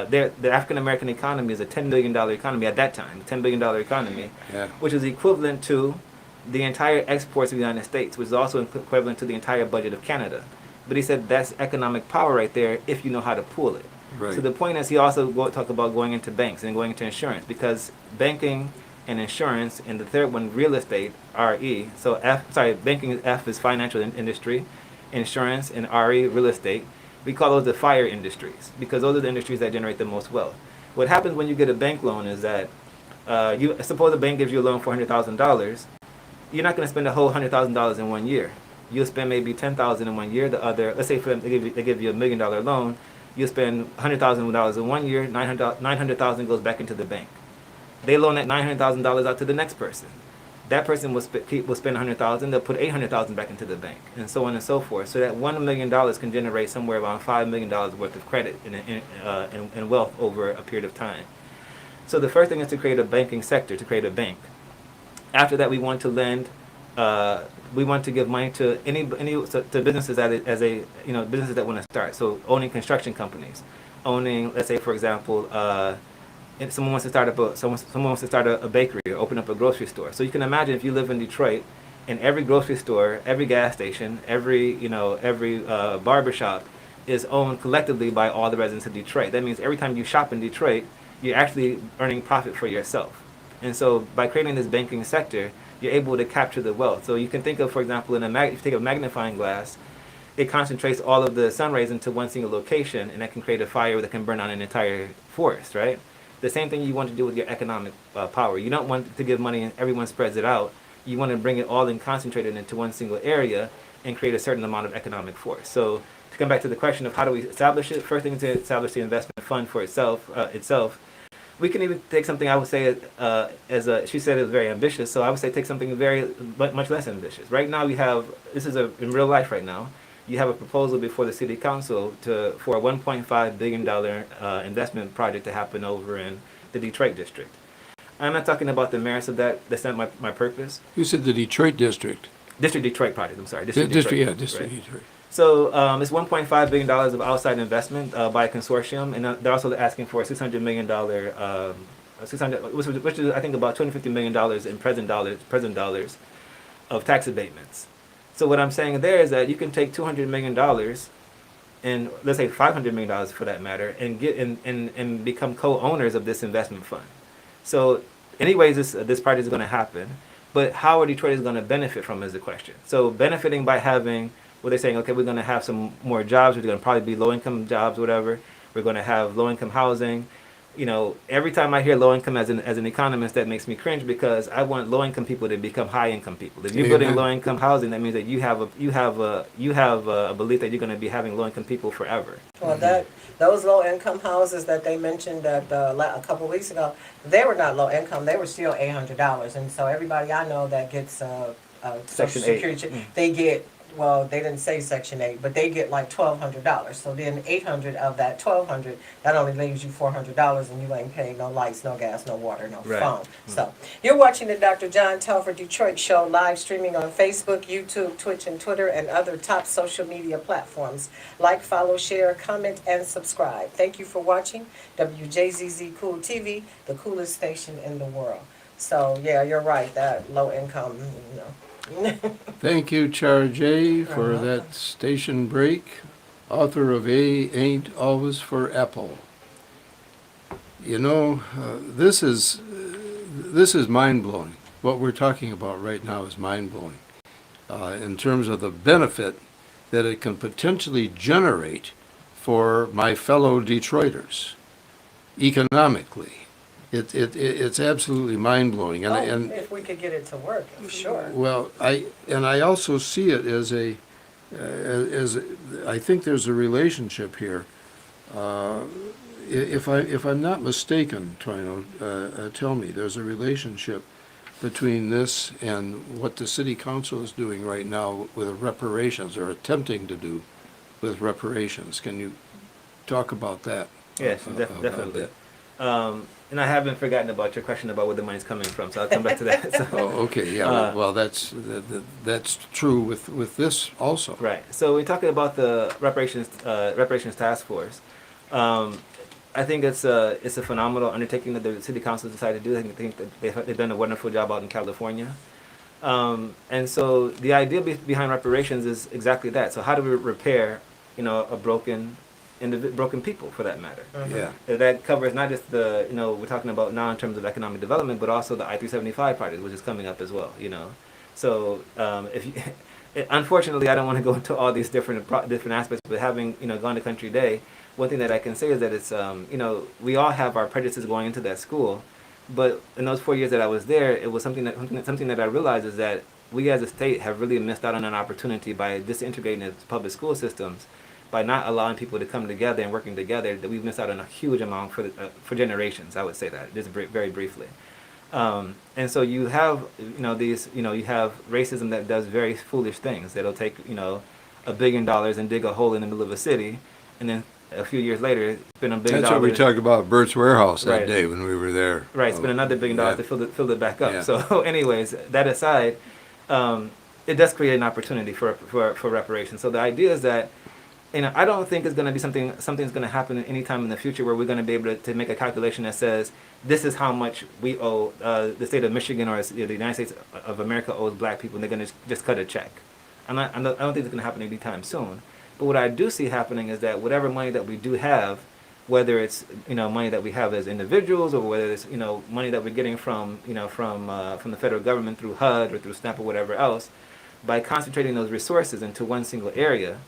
The African American economy is a $10 billion economy at that time, $10 billion economy, Yeah. which is equivalent to the entire exports of the United States, which is also equivalent to the entire budget of Canada. But he said that's economic power right there if you know how to pool it. Right. So the point is he also talked about going into banks and going into insurance, because banking and insurance, and the third one, real estate, RE. So banking F is financial industry, insurance, and RE, real estate. We call those the fire industries, because those are the industries that generate the most wealth. What happens when you get a bank loan is that you suppose a bank gives you a loan for $100,000. You're not going to spend a whole $100,000 in 1 year. You'll spend maybe $10,000 in 1 year. The other, let's say for them, they give you $1 million loan. You'll spend $100,000 in 1 year. $900,000 goes back into the bank. They loan that $900,000 out to the next person. That person will spend 100,000. They'll put 800,000 back into the bank, and so on and so forth. So that $1 million can generate somewhere around $5 million worth of credit and wealth over a period of time. So the first thing is to create a banking sector, to create a bank. After that, we want to lend. We want to give money to to businesses businesses that want to start. So owning construction companies, owning, let's say for example, if someone wants to start a bakery or open up a grocery store. So you can imagine if you live in Detroit, and every grocery store, every gas station, every barber shop is owned collectively by all the residents of Detroit. That means every time you shop in Detroit, you're actually earning profit for yourself. And so by creating this banking sector, you're able to capture the wealth. So you can think of, for example, if you take a magnifying glass, it concentrates all of the sun rays into one single location, and that can create a fire that can burn out an entire forest, right? The same thing you want to do with your economic power. You don't want to give money and everyone spreads it out. You want to bring it all and concentrate it into one single area and create a certain amount of economic force. So to come back to the question of how do we establish it, first thing is to establish the investment fund for itself. We can even take something I would say she said it was very ambitious, so I would say take something much less ambitious. Right now in real life right now, you have a proposal before the city council for a $1.5 billion investment project to happen over in the Detroit district. I'm not talking about the merits of that. That's not my purpose. You said the Detroit district. District Detroit project, I'm sorry. District Detroit, Detroit. So it's $1.5 billion of outside investment by a consortium, and they're also asking for a $600 million, which is I think about $250 million in present dollars of tax abatements. So what I'm saying there is that you can take $200 million, and let's say $500 million for that matter, and get and become co-owners of this investment fund. So anyways, this project is going to happen, but how are Detroiters going to benefit from is the question. So benefiting by having, well, they're saying, okay, we're going to have some more jobs. We're going to probably be low-income jobs, whatever. We're going to have low-income housing. Every time I hear low-income as an economist, that makes me cringe because I want low-income people to become high-income people. If you're building low-income housing, that means that you have a belief that you're going to be having low-income people forever. Well, those low-income houses that they mentioned a couple of weeks ago, they were not low-income. They were still $800, and so everybody I know that gets Section Social 8. Security, they get. Well, they didn't say Section 8, but they get like $1,200. So then $800 of that $1,200, that only leaves you $400, and you ain't paying no lights, no gas, no water, no phone. So you're watching the Dr. John Telford Detroit Show live streaming on Facebook, YouTube, Twitch, and Twitter, and other top social media platforms. Like, follow, share, comment, and subscribe. Thank you for watching WJZZ Cool TV, the coolest station in the world. So yeah, you're right. That low income, Thank you, Char J, for that station break. Author of A Ain't Always for Apple. This is mind-blowing. What we're talking about right now is mind-blowing in terms of the benefit that it can potentially generate for my fellow Detroiters economically. It's absolutely mind-blowing. And if we could get it to work, sure. Well, I also see it as I think there's a relationship here. If I'm not mistaken, Twino, tell me, there's a relationship between this and what the city council is doing right now with reparations, or attempting to do with reparations. Can you talk about that? Yes, definitely. And I haven't forgotten about your question about where the money's coming from, so I'll come back to that. So, okay, yeah. Well, that's true with this also. Right. So we're talking about the reparations task force. I think it's a phenomenal undertaking that the city council decided to do. I think that they've done a wonderful job out in California. And so the idea behind reparations is exactly that. So how do we repair, a broken people, for that matter? Yeah. That covers not just we're talking about now in terms of economic development, but also the I-375 project, which is coming up as well. So unfortunately, I don't want to go into all these different aspects, but having gone to Country Day, one thing that I can say is that it's we all have our prejudices going into that school, but in those 4 years that I was there, it was something that I realized is that we as a state have really missed out on an opportunity by disintegrating the public school systems, by not allowing people to come together and working together. That we've missed out on a huge amount for generations. I would say that just very briefly. And so you have, you have racism that does very foolish things. That'll take, $1 billion and dig a hole in the middle of a city, and then a few years later, spend $1 billion. That's what we talked about Bert's Warehouse that Right. day when we were there. Right, spend another $1 billion Yeah. to fill it back up. Yeah. So, anyways, that aside, it does create an opportunity for reparations. So the idea is that, I don't think it's going to be something's going to happen anytime in the future where we're going to be able to make a calculation that says this is how much we owe the state of Michigan or the United States of America owes black people, and they're going to just cut a check. I don't think it's going to happen anytime soon. But what I do see happening is that whatever money that we do have, whether it's money that we have as individuals or whether it's money that we're getting from the federal government through HUD or through SNAP or whatever else, by concentrating those resources into one single area,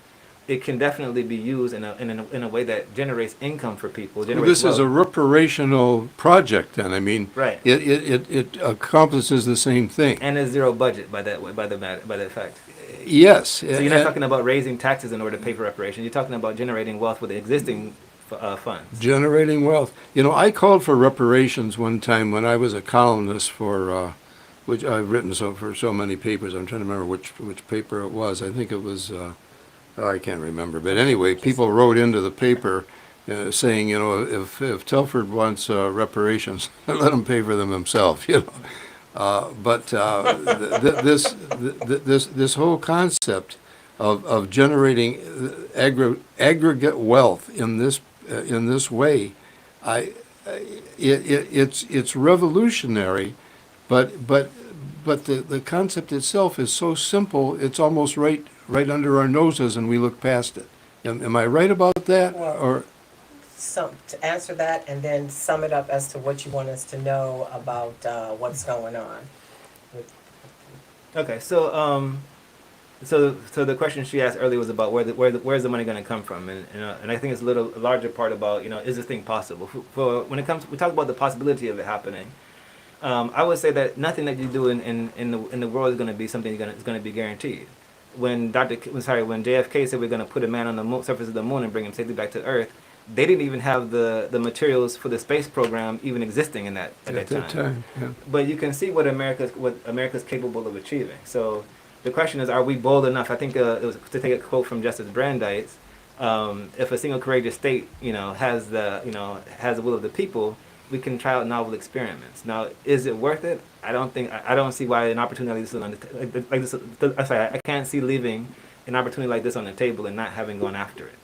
it can definitely be used in a way that generates income for people. Well, this is a reparational project, then. I mean, Right. it accomplishes the same thing. And there's zero budget by that fact. Yes. So you're not talking about raising taxes in order to pay for reparations. You're talking about generating wealth with existing funds. Generating wealth. I called for reparations one time when I was a columnist for, which I've written for so many papers. I'm trying to remember which paper it was. I think it was, I can't remember. But anyway, people wrote into the paper saying, if Telford wants reparations, let him pay for them himself, But this whole concept of generating aggregate wealth in this way, it's revolutionary, but the concept itself is so simple. It's almost right under our noses, and we look past it. Am I right about that? Well, to answer that, and then sum it up as to what you want us to know about what's going on. Okay, so the question she asked earlier was about where's the money going to come from, and I think it's a larger part about is this thing possible? For when it comes, we talk about the possibility of it happening. I would say that nothing that you do in the world is going to be something that's going to be guaranteed. When JFK said we're going to put a man on the surface of the moon and bring him safely back to Earth, they didn't even have the materials for the space program even existing at that time. Yeah. But you can see what America's capable of achieving. So the question is, are we bold enough? I think it was to take a quote from Justice Brandeis. If a single courageous state, has the will of the people, we can try out novel experiments. Now, is it worth it? I don't see why an opportunity like this. I can't see leaving an opportunity like this on the table and not having gone after it.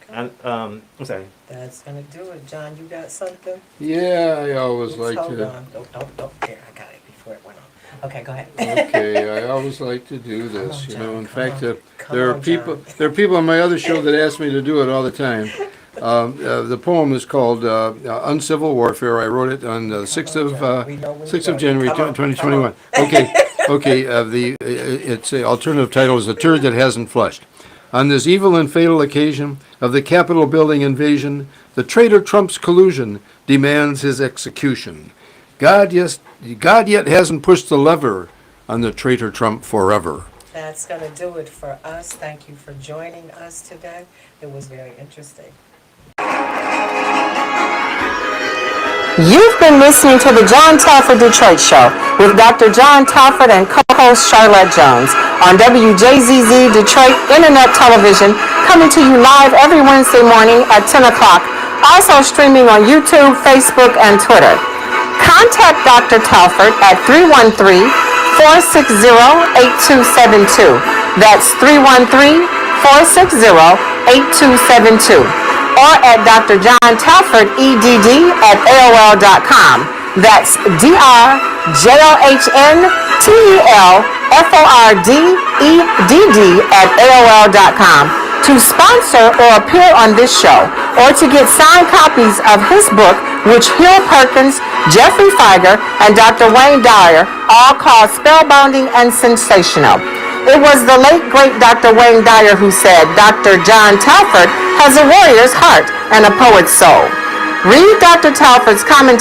Okay. I'm sorry. That's gonna do it, John. You got something? Yeah, I always like Hold to. on. Don't. There, I got it before it went on. Okay, go ahead. Okay, I always like to do this. Come on, John, In come fact, on. there are Come on, people. John. There are people on my other show that ask me to do it all the time. The poem is called "Uncivil Warfare." I wrote it on the 6th of January, Come on, 2021. Okay. It's the alternative title is "The Turd That Hasn't Flushed." On this evil and fatal occasion of the Capitol building invasion, the traitor Trump's collusion demands his execution. God yet hasn't pushed the lever on the traitor Trump forever. That's gonna do it for us. Thank you for joining us today. It was very interesting. You've been listening to the John Telford Detroit Show with Dr. John Telford and co-host Charlotte Jones on WJZZ Detroit Internet Television, coming to you live every Wednesday morning at 10 o'clock, also streaming on YouTube, Facebook, and Twitter. Contact Dr. Telford at 313-460-8272. That's 313-460-8272. Or at Dr. John Telford, EDD, at AOL.com. That's DRJOHNTELFORDEDD at AOL.com. To sponsor or appear on this show, or to get signed copies of his book, which Hill Perkins, Jeffrey Feiger, and Dr. Wayne Dyer all call spellbinding and sensational. It was the late, great Dr. Wayne Dyer who said, Dr. John Telford has a warrior's heart and a poet's soul. Read Dr. Telford's commentary